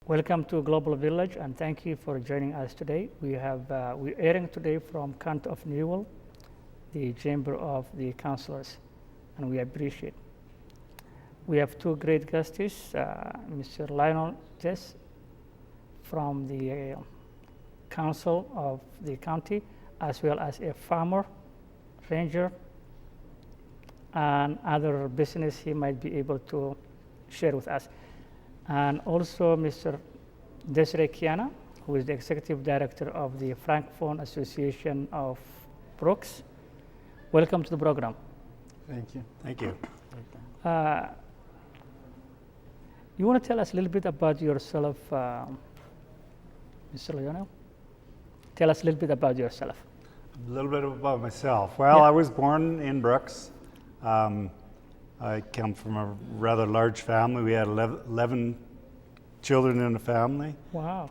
Welcome to Global Village, and thank you for joining us today. We're airing today from County of Newell, the Chamber of the Councillors, and we appreciate. We have two great guests, Mr. Lionel Jess from the Council of the County, as well as a farmer, ranger, and other business he might be able to share with us. And also Mr. Desiree Kiana, who is the Executive Director of the Francophone Association of Brooks. Welcome to the program. Thank you. Thank you. You want to tell us a little bit about yourself, Mr. Lionel? Tell us a little bit about yourself. A little bit about myself. Well, I was born in Brooks. I come from a rather large family. We had 11 children in the family. Wow.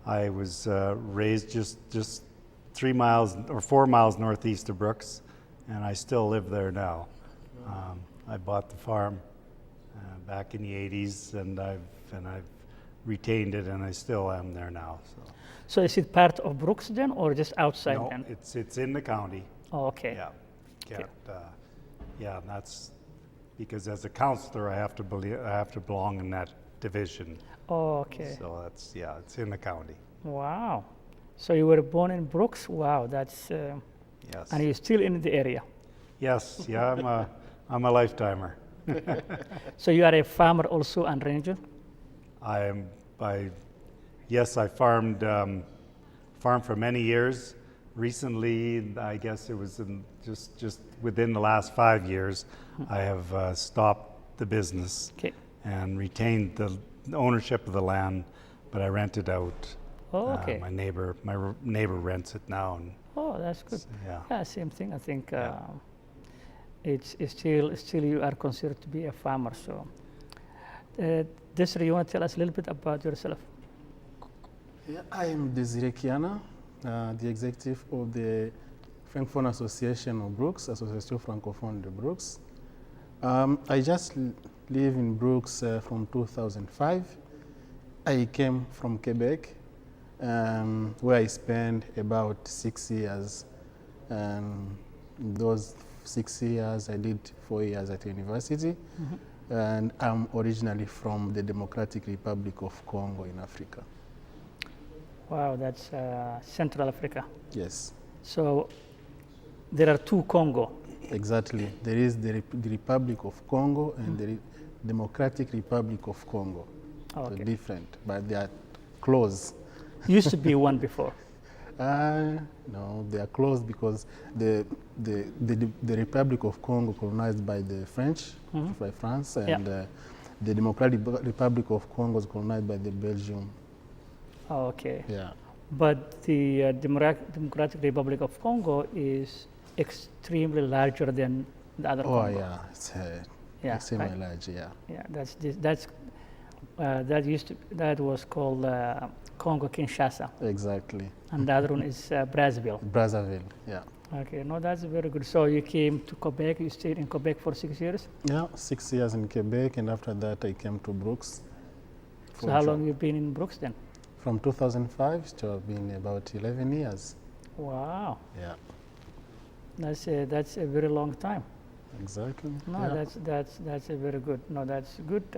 I was raised just 3 miles or 4 miles northeast of Brooks, and I still live there now. I bought the farm back in the 80s, and I've retained it, and I still am there now. So is it part of Brooks then, or just outside No, then? it's in the county. Oh, okay. Yeah. Yeah, and that's because as a counselor, I have to belong in that division. Oh, okay. So it's in the county. Wow. So you were born in Brooks. Wow, that's Yes. and you're still in the area. Yes. Yeah, I'm a lifetimer. So you are a farmer also and ranger. Yes, I farmed for many years. Recently, I guess it was just within the last 5 years, I have stopped the business and retained the ownership of the land, but I rent it out. Oh, okay. My neighbor rents it now. And Oh, that's good. yeah. Same thing. I think it's still you are considered to be a farmer. So, Desiree, you want to tell us a little bit about yourself? Yeah, I am Desiree Kiana, the executive of the Francophone Association of Brooks, Association Francophone de Brooks. I just live in Brooks from 2005. I came from Quebec, where I spent about 6 years. In those 6 years, I did 4 years at university. And I'm originally from the Democratic Republic of Congo in Africa. Wow, that's Central Africa. Yes. So there are two Congo. Exactly. There is the Republic of Congo and the Democratic Republic of Congo. Okay. They're different, but they are close. Used to be one before. No, they are close because the Republic of Congo colonized by the French, by France, and the Democratic Republic of Congo is colonized by the Belgium. Oh, okay. Yeah. But the Democratic Republic of Congo is extremely larger than the other Oh, Congo. yeah, it's extremely large. Yeah. Yeah, that was called Congo Kinshasa. Exactly. And the other one is Brazzaville. Brazzaville. Yeah. Okay, no, that's very good. So you came to Quebec. You stayed in Quebec for 6 years. Yeah, 6 years in Quebec, and after that I came to Brooks. So how long you been in Brooks then? From 2005 to have been about 11 years. Wow. Yeah. That's a very long time. Exactly. No, yeah. that's a very good. No, that's good.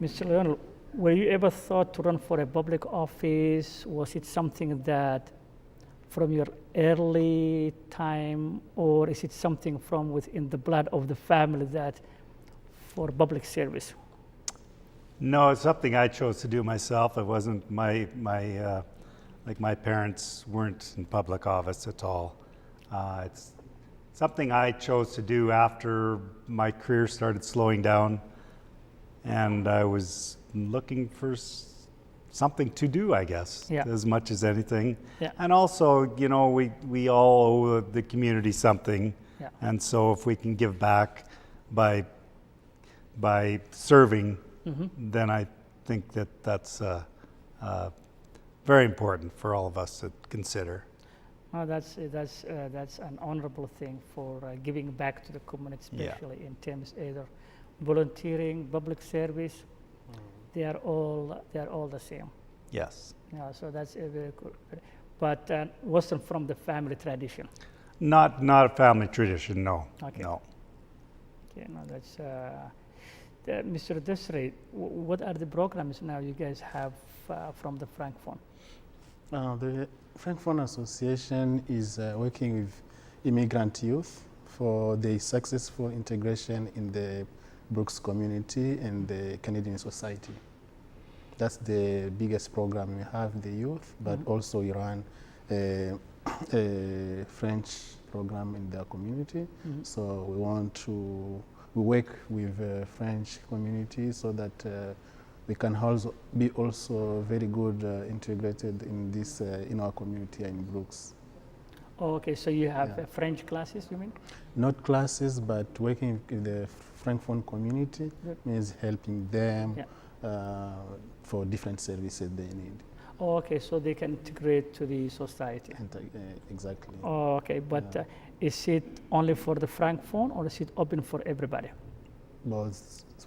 Mr. Lionel, were you ever thought to run for a public office? Was it something that from your early time, or is it something from within the blood of the family that for public service? No, it's something I chose to do myself. It wasn't my parents weren't in public office at all. It's something I chose to do after my career started slowing down, and I was looking for something to do, I guess, as much as anything. Yeah. And also, we all owe the community something, and so if we can give back by serving, then I think that's very important for all of us to consider. No, that's an honorable thing for giving back to the community, especially in terms either volunteering, public service, they are all the same. Yes. Yeah, so that's a very good. But wasn't from the family tradition. Not a family tradition, no. Okay. No. Okay, no, that's Mr. Desiree. What are the programs now you guys have from the Francophone? The Francophone Association is working with immigrant youth for their successful integration in the Brooks community and the Canadian society. That's the biggest program we have, the youth, but also we run a French program in their community. So we work with French community so that we can also be also very good integrated in this in our community in Brooks. Oh, okay, so you have French classes, you mean? Not classes, but working with the Francophone community means helping them for different services they need. Oh, okay, so they can integrate to the society. Exactly. Oh, okay, but is it only for the Francophone or is it open for everybody? Well,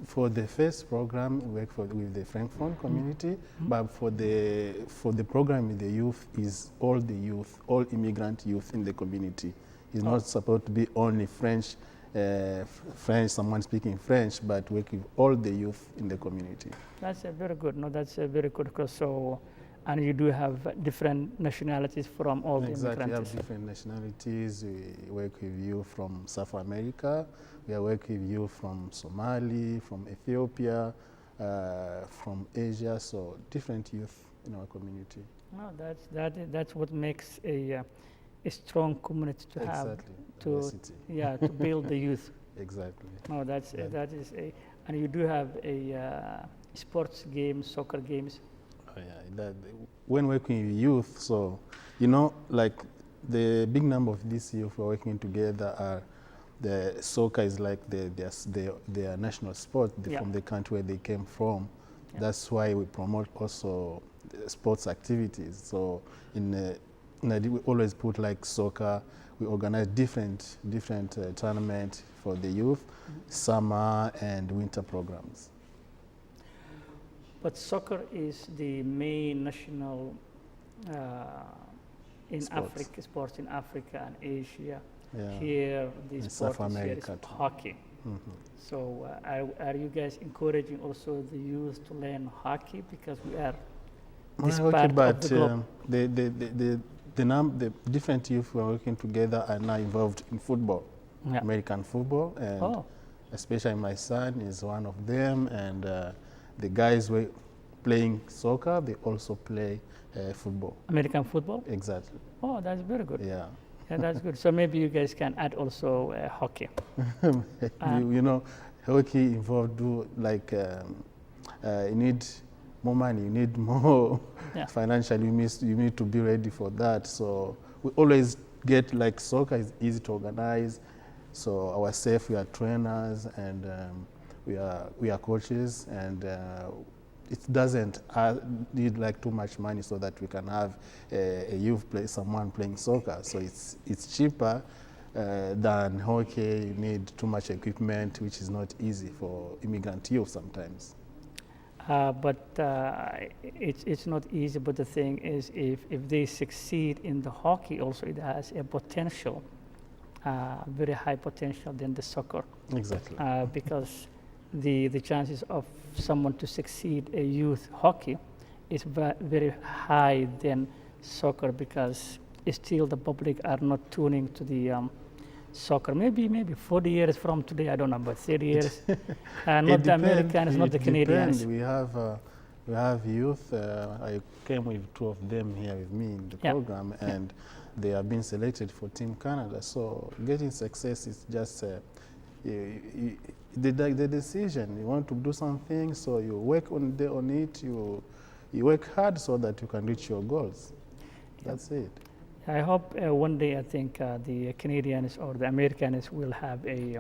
for the first program, we work with the Francophone community, but for the program with the youth is all the youth, all immigrant youth in the community. It's not supposed to be only French, someone speaking French, but work with all the youth in the community. That's very good. No, that's very good. And you do have different nationalities from all the Exactly, we immigrants. have different nationalities. We work with you from South America. We are working with you from Somali, from Ethiopia, from Asia. So different youth in our community. No, that's what makes a strong community to have to build the youth. Exactly. No, that is and you do have a sports games, soccer games. Oh, yeah, when working with youth, so like the big number of these youth who are working together are the soccer is like their national sport from the country where they came from. Yeah. That's why we promote also sports activities. So we always put like soccer. We organize different tournaments for the youth, summer and winter programs. But soccer is the main national sports in Africa and Asia. Yeah. Here, the sport is hockey. So are you guys encouraging also the youth to learn hockey because we are this part of the globe? The different youth who are working together are now involved in football, American football, and especially my son is one of them, and the guys were playing soccer, they also play football. American football? Exactly. Oh, that's very good. Yeah. Yeah, that's good. So maybe you guys can add also hockey. Hockey involved you need more money, you need more financially, you need to be ready for that. So we always get like soccer is easy to organize. So ourselves, we are trainers and we are coaches, and it doesn't need like too much money so that we can have a youth someone playing soccer. So it's cheaper than hockey. You need too much equipment, which is not easy for immigrant youth sometimes. But it's not easy. But the thing is, if they succeed in the hockey, also it has a potential, very high potential than the soccer. Exactly. Because the chances of someone to succeed a youth hockey is very high than soccer, because still the public are not tuning to the soccer. Maybe 40 years from today, I don't know, but 30 years. Not the Americans, not the Canadians. We have youth. I came with 2 of them here with me in the program, and they have been selected for Team Canada. So getting success is just the decision. You want to do something, so you work on it. You work hard so that you can reach your goals. That's it. I hope one day, I think the Canadians or the Americans will have a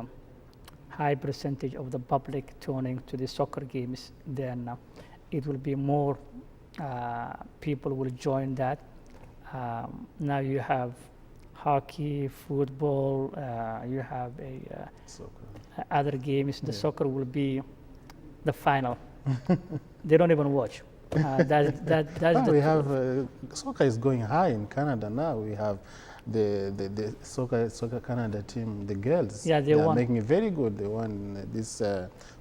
high percentage of the public tuning to the soccer games. Then it will be more people will join that. Now you have hockey, football, you have other games. The Yeah. soccer will be the final. They don't even watch. That's Ah, the we truth. have soccer is going high in Canada now. We have the soccer Canada team, the girls. Yeah, they are won. making it very good. They won this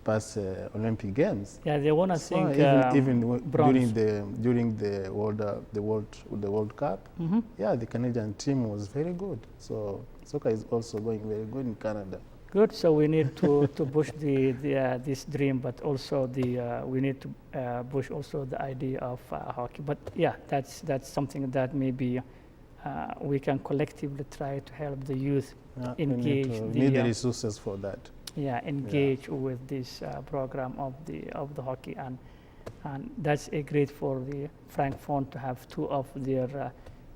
past Olympic Games. Yeah, they want to So think even bronze. during the World Cup, Hmm. yeah, the Canadian team was very good. So soccer is also going very good in Canada. Good. So we need to push this dream, but also we need to push also the idea of hockey. But yeah, that's something that maybe we can collectively try to help the youth Yeah, engage we need the the resources for that. engage with this program of the hockey, and that's a great for the Francophone to have two of their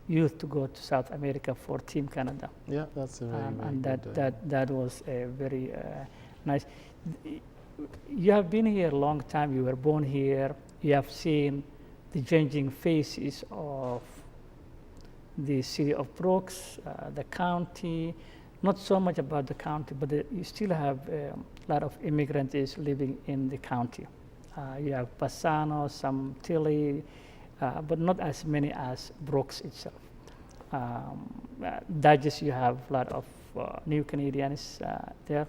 youth to go to South America for Team Canada. Yeah, that's a very, very And good, that was a very nice. You have been here a long time. You were born here. You have seen the changing faces of the city of Brooks, the county. Not so much about the county, but you still have a lot of immigrants living in the county. You have Bassano, some Tilly, but not as many as Brooks itself. Dodges, you have a lot of new Canadians there.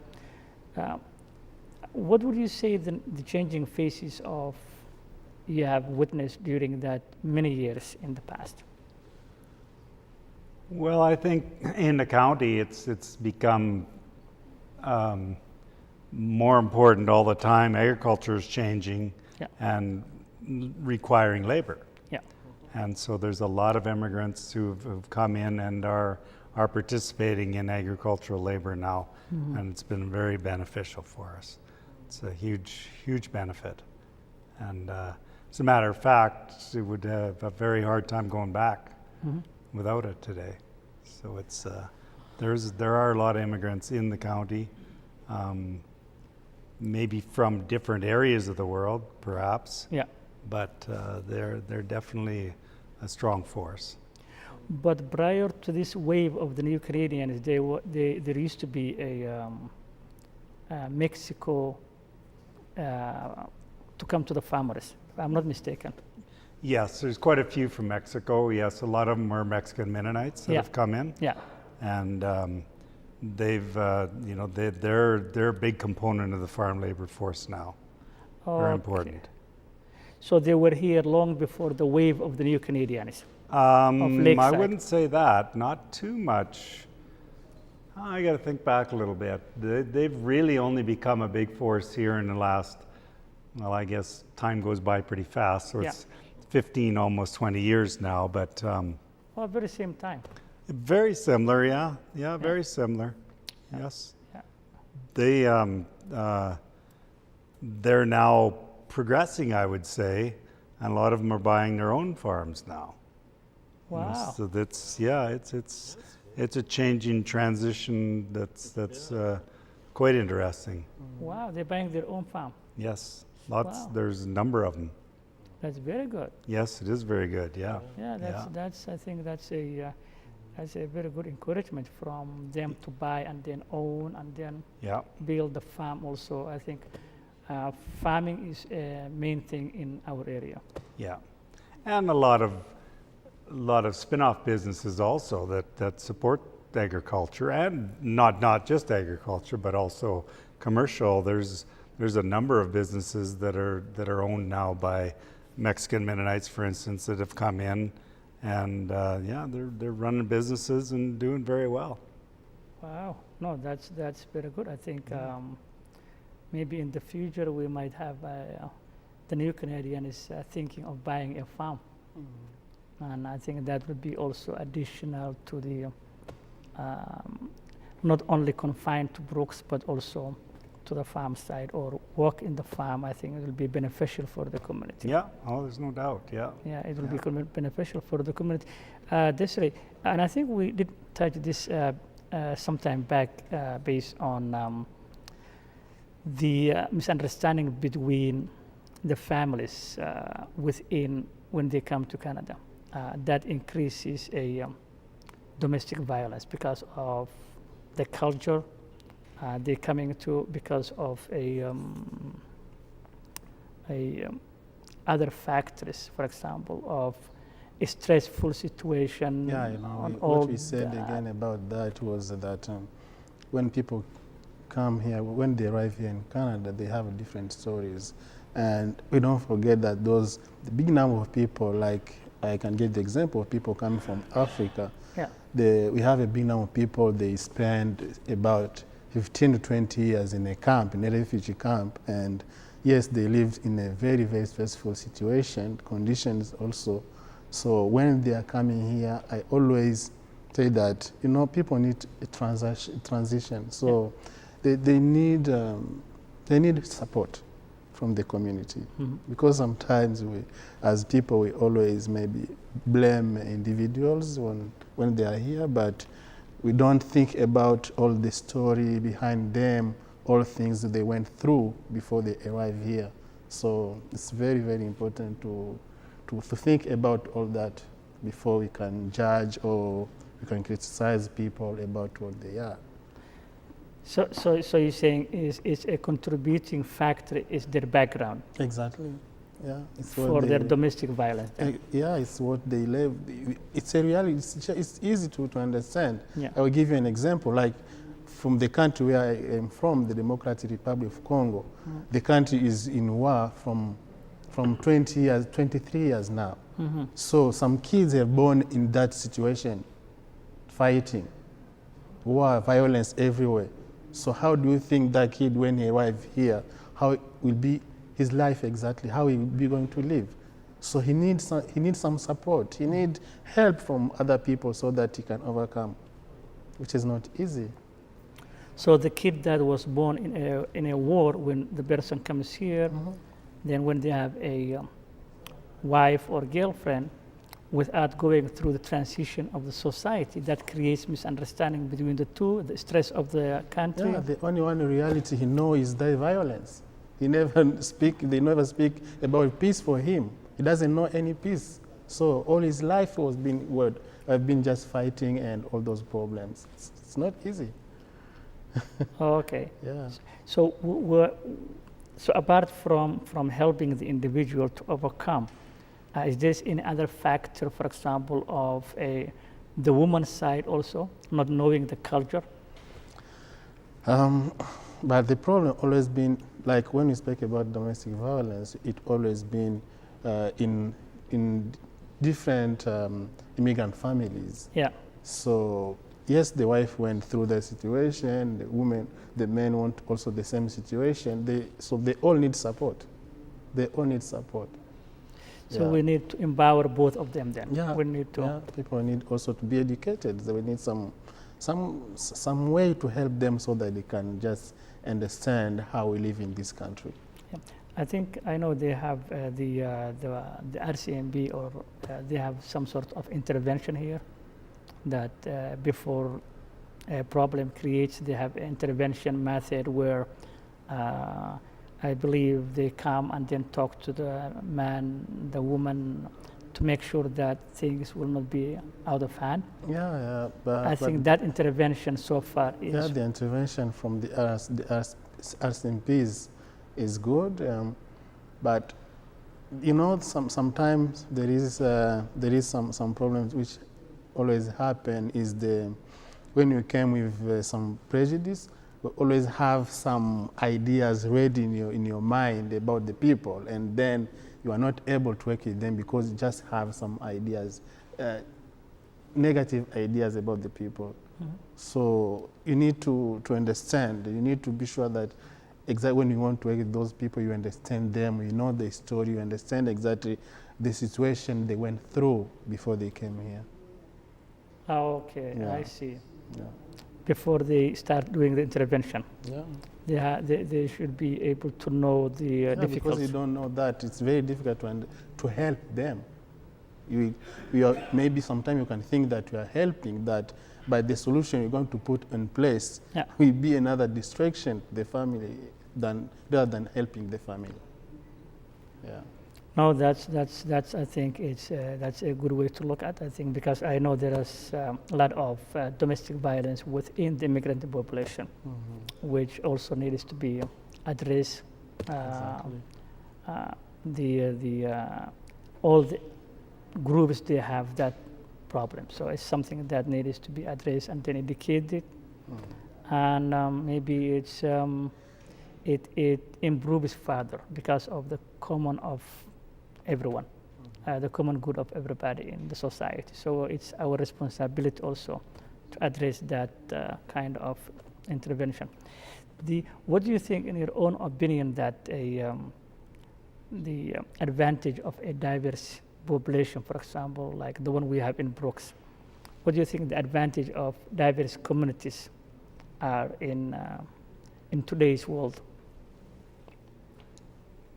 What would you say the changing faces of you have witnessed during that many years in the past? Well, I think in the county, it's become more important all the time. Agriculture is changing Yeah. and requiring labor. Yeah. And so there's a lot of immigrants who've come in and are participating in agricultural labor now, and it's been very beneficial for us. It's a huge benefit. And as a matter of fact, we would have a very hard time going back without it today. So it's there are a lot of immigrants in the county, maybe from different areas of the world, perhaps. Yeah. But they're definitely a strong force. But prior to this wave of the new Canadians, there used to be a Mexico to come to the farmers, if I'm not mistaken. Yes, there's quite a few from Mexico. Yes, a lot of them are Mexican Mennonites that Yeah. have come in, Yeah. and they've they're a big component of the farm labor force now. Very Okay. important. So they were here long before the wave of the new Canadians. I Lakeside. wouldn't say that. Not too much. I got to think back a little bit. They've really only become a big force here in the last. Well, I guess time goes by pretty fast, so Yeah. it's 15, almost 20 years now. But Well, very same time. very similar, yeah, very similar. Yes, Yeah. they're now progressing, I would say, and a lot of them are buying their own farms now. You know, Wow. so that's it's a changing transition that's quite interesting. Wow, they're buying their own farm. Yes, lots. Wow. There's a number of them. That's very good. Yes, it is very good. Yeah. Yeah, that's I think that's a very good encouragement from them to buy and then own and then Yeah. build the farm also. I think farming is a main thing in our area. Yeah, and a lot of spin-off businesses also that support agriculture, and not just agriculture, but also commercial. There's a number of businesses that are owned now by Mexican Mennonites, for instance, that have come in, and they're running businesses and doing very well. Wow, no, that's very good. I think maybe in the future we might have the new Canadian is thinking of buying a farm, and I think that would be also additional to the not only confined to Brooks but also to the farm side or work in the farm. I think it will be beneficial for the community. Yeah. Oh, there's no doubt. Yeah. Yeah, it will be beneficial for the community. Desiree, and I think we did touch this sometime back based on the misunderstanding between the families within when they come to Canada. That increases a domestic violence because of the culture they're coming to because of other factors, for example, of a stressful situation. Yeah, what we said again about that was that when people come here, when they arrive here in Canada, they have different stories. And we don't forget that the big number of people, like I can give the example of people coming from Africa. Yeah. We have a big number of people, they spend about 15 to 20 years in a camp, in a refugee camp. And yes, they lived in a very, very stressful situation, conditions also. So when they are coming here, I always say that, people need a transition. So they need support from the community. Because sometimes we, as people, we always maybe blame individuals when they are here, but we don't think about all the story behind them, all things that they went through before they arrive here. So it's very, very important to think about all that before we can judge or we can criticize people about what they are. So you're saying is a contributing factor is their background. Exactly. Yeah. It's for their domestic violence. Yeah, it's what they live. It's a reality. It's easy to understand. Yeah. I will give you an example. Like from the country where I am from, the Democratic Republic of Congo, the country is in war from 20 years, 23 years now. So some kids are born in that situation, fighting, war, violence everywhere. So how do you think that kid, when he arrives here, how it will be his life exactly, how he will be going to live? So he needs some support. He needs help from other people so that he can overcome, which is not easy. So the kid that was born in a war, when the person comes here, then when they have a wife or girlfriend, without going through the transition of the society, that creates misunderstanding between the two, the stress of the country. Yeah, the only one reality he knows is the violence. They never speak about peace for him. He doesn't know any peace. So all his life have been just fighting and all those problems. It's not easy. Okay. Yeah. So apart from helping the individual to overcome, is there any other factor, for example, of the woman's side also, not knowing the culture? But the problem always been, like when we speak about domestic violence, it always been in different immigrant families. Yeah. So yes, the wife went through the situation, the men want also the same situation. So they all need support. They all need support. So we need to empower both of them then. Yeah. We need to. Yeah. People need also to be educated. So we need some way to help them so that they can just understand how we live in this country. Yeah. I think I know they have the RCMP, or they have some sort of intervention here that before a problem creates, they have intervention method where I believe they come and then talk to the man, the woman, to make sure that things will not be out of hand. Yeah, I think that intervention so far is... Yeah, the intervention from the RCMPs is good, but sometimes there is some problems which always happen is when you came with some prejudice, we always have some ideas ready in your mind about the people, and then you are not able to work with them because you just have some ideas, negative ideas about the people. So you need to understand, you need to be sure that exactly when you want to work with those people, you understand them, you know their story, you understand exactly the situation they went through before they came here. Oh, okay, Yeah. I see. Yeah. Before they start doing the intervention, Yeah. they should be able to know the Because difficulties. you don't know that, it's very difficult to help them. Maybe sometimes you can think that you are helping, that by the solution you're going to put in place will be another distraction to the family rather than helping the family. Yeah. No, that's I think that's a good way to look at. I think because I know there is a lot of domestic violence within the immigrant population, which also needs to be addressed. Exactly. The all the groups they have that problem, so it's something that needs to be addressed and then educated, and maybe it improves further because of the common of everyone, the common good of everybody in the society. So it's our responsibility also to address that kind of intervention. What do you think, in your own opinion, that the advantage of a diverse population, for example, like the one we have in Brooks, what do you think the advantage of diverse communities are in today's world?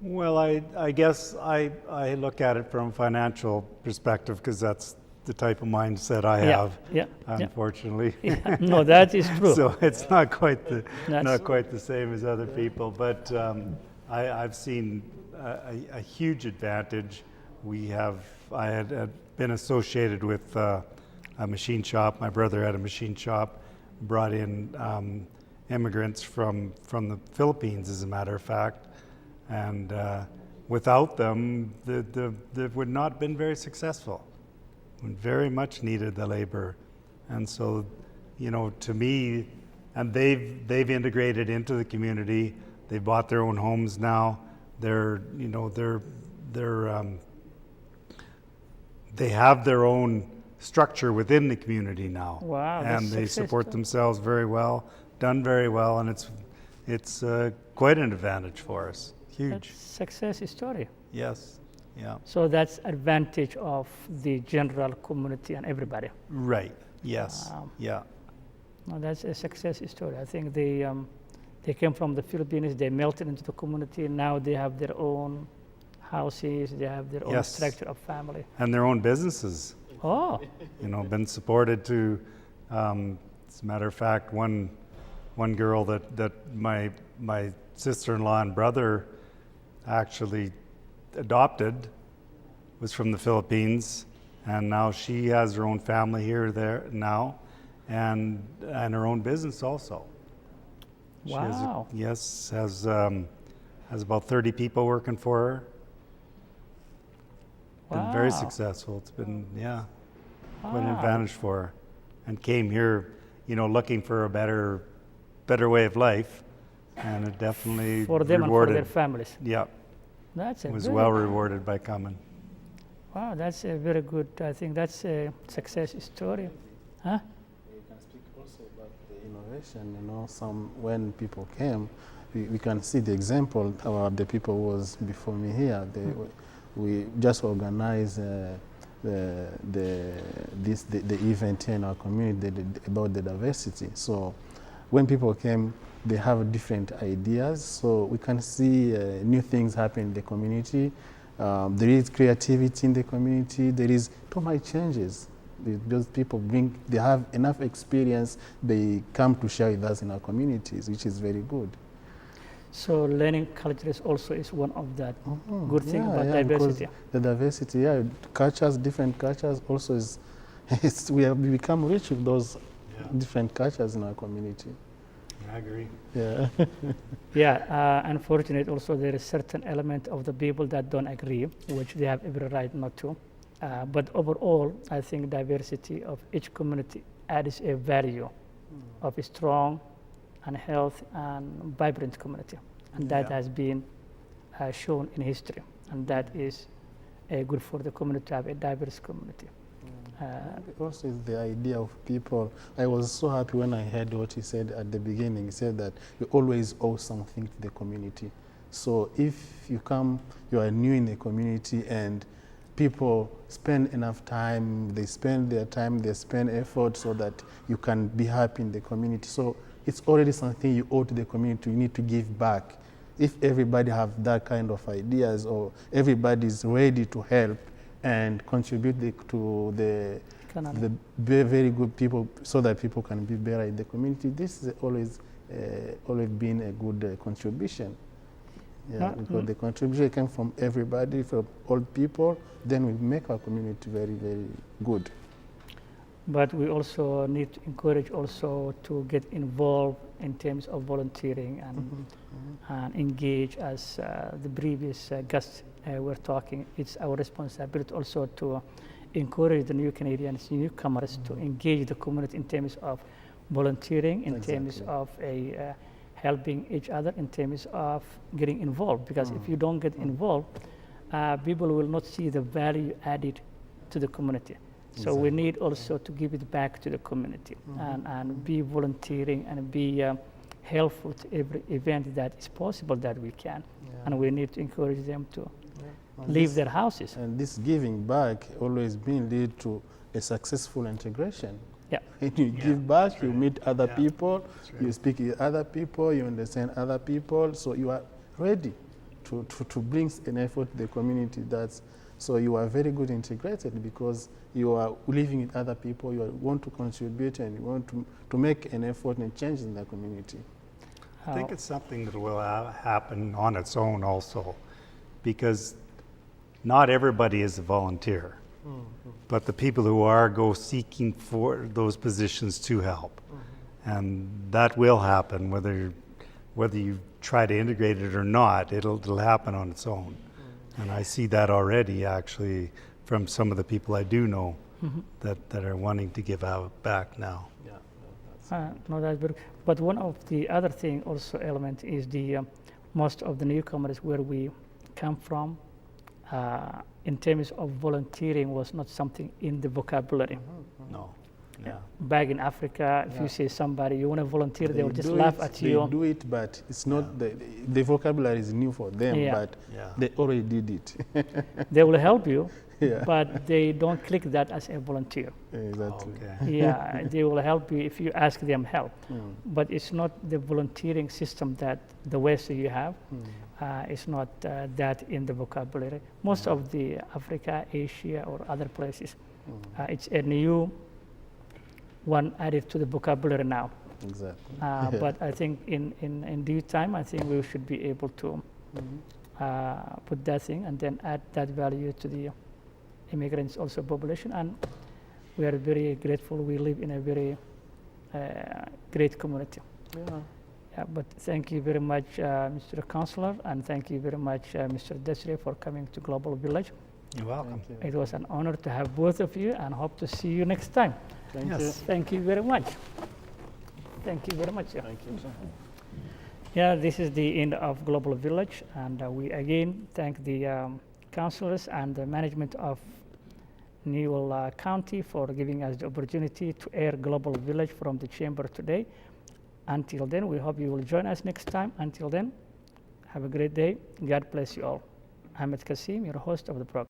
Well, I guess I look at it from a financial perspective because that's the type of mindset I have, unfortunately. Yeah. No, that is true. So it's not quite That's- the same as other people, but I've seen a huge advantage. I had been associated with a machine shop. My brother had a machine shop, brought in immigrants from the Philippines, as a matter of fact. And without them, they would not have been very successful. We very much needed the labor. And so, to me, and they've integrated into the community. They bought their own homes now. They have their own structure within the community now. Wow, And that's they successful. support themselves very well, done very well, and it's quite an advantage for us. Huge. That's success story. Yes. Yeah. So that's advantage of the general community and everybody. Right. Yes. Wow. Yeah. No, that's a success story. I think they came from the Philippines, they melted into the community. Now they have their own houses, they have their own Yes. structure of family. And their own businesses. Oh, Been supported to. As a matter of fact, one girl that my sister-in-law and brother actually adopted was from the Philippines, and now she has her own family there now, and her own business also. She wow. has about 30 people working for her. Been very Wow. successful. It's been quite an Wow. advantage for her, and came here, looking for a better way of life, and it definitely For them rewarded. and for their families. Yeah, That's a was very- well rewarded by coming. Wow, that's a very good. I think that's a success story. Huh? You can speak also about the innovation. When people came, we can see the example of the people who was before me here. We just organized the event here in our community about the diversity. So when people came, they have different ideas. So we can see new things happen in the community. There is creativity in the community. There is too much changes. Those people they have enough experience. They come to share with us in our communities, which is very good. So learning cultures also is one of that good thing about diversity. The diversity, cultures, different cultures also is, we have become rich with those different cultures in our community. I agree. Yeah. Yeah, unfortunately also there is certain element of the people that don't agree, which they have every right not to. But overall, I think diversity of each community adds a value of a strong and healthy and vibrant community. And that has been shown in history. And that is good for the community to have a diverse community. Also, is the idea of people. I was so happy when I heard what he said at the beginning. He said that you always owe something to the community. So if you come, you are new in the community, and people spend enough time, they spend their time, they spend effort so that you can be happy in the community. So it's already something you owe to the community. You need to give back. If everybody have that kind of ideas, or everybody is ready to help and contribute to the very good people, so that people can be better in the community, this is always been a good contribution. Yeah, because the contribution came from everybody, from all people, then we make our community very, very good. But we also need to encourage also to get involved in terms of volunteering and engage as the previous guests were talking. It's our responsibility also to encourage the new Canadians, newcomers to engage the community in terms of volunteering, in terms of helping each other, in terms of getting involved. Because if you don't get involved, people will not see the value added to the community. So we need also to give it back to the community and be volunteering and be helpful to every event that is possible that we can. And we need to encourage them to leave their houses. And this giving back always been lead to a successful integration. Yeah. When you give back, you meet other people, you speak with other people, you understand other people, so you are ready to bring an effort to the community. So you are very good integrated because you are living with other people, you want to contribute and you want to make an effort and change in the community. I think it's something that will happen on its own also, because not everybody is a volunteer, but the people who are go seeking for those positions to help. And that will happen whether you try to integrate it or not, it'll happen on its own. And I see that already actually from some of the people I do know that are wanting to give out back now. No, that's very. But one of the other thing also element is the most of the newcomers where we come from in terms of volunteering was not something in the vocabulary. No. Back in Africa, if you say somebody you want to volunteer, they will just laugh at you. They do it, but it's not the vocabulary is new for them, but they already did it. They will help you, but they don't click that as a volunteer. Exactly. Yeah, they will help you if you ask them help. But it's not the volunteering system that the West you have. It's not that in the vocabulary. Most of the Africa, Asia, or other places, it's a new one added to the vocabulary now. Exactly. But I think in due time, I think we should be able to put that thing and then add that value to the immigrants also population. And we are very grateful. We live in a very great community. Yeah, but thank you very much, Mr. Councillor, and thank you very much, Mr. Desiree, for coming to Global Village. You're welcome. It was an honor to have both of you, and hope to see you next time. Thank you. Thank you very much. Thank you very much. Thank you. Yeah, this is the end of Global Village, and we again thank the councillors and the management of Newell County for giving us the opportunity to air Global Village from the chamber today. Until then, we hope you will join us next time. Until then, have a great day. God bless you all. Ahmed Kasim, your host of the program.